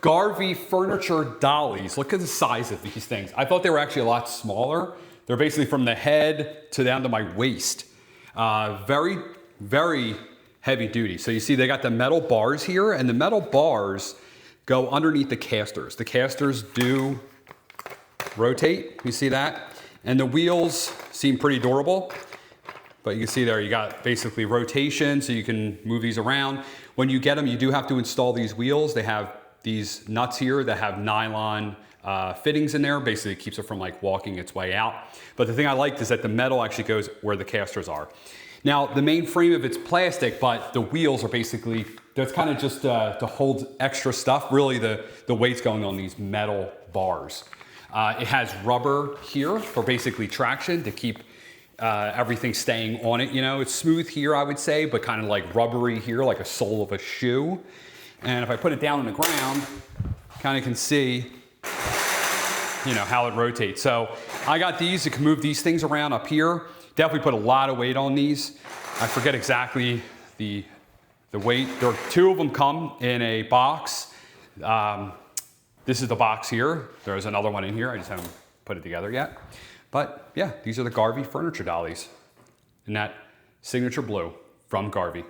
Garvee furniture dollies. Look at the size of these things. I thought they were actually a lot smaller. They're basically from the head to down to my waist. Very, very heavy duty. So you see they got the metal bars here, and the metal bars go underneath the casters. The casters do rotate, you see that? And the wheels seem pretty durable. But you can see there, you got basically rotation, so you can move these around. When you get them, you do have to install these wheels. They have these nuts here that have nylon fittings in there. Basically, it keeps it from like walking its way out. But the thing I liked is that the metal actually goes where the casters are. Now, the main frame of it's plastic, but the wheels are basically, that's kind of just to hold extra stuff. Really, the weight's going on these metal bars. It has rubber here for basically traction to keep everything staying on it. You know, it's smooth here, I would say, but kind of like rubbery here, like a sole of a shoe. And if I put it down on the ground, kind of can see, you know, how it rotates. So I got these, you can move these things around up here. Definitely put a lot of weight on these. I forget exactly the weight. There are 2 of them come in a box. This is the box here. There's another one in here. I just haven't put it together yet. But yeah, these are the Garvee furniture dollies in that signature blue from Garvee.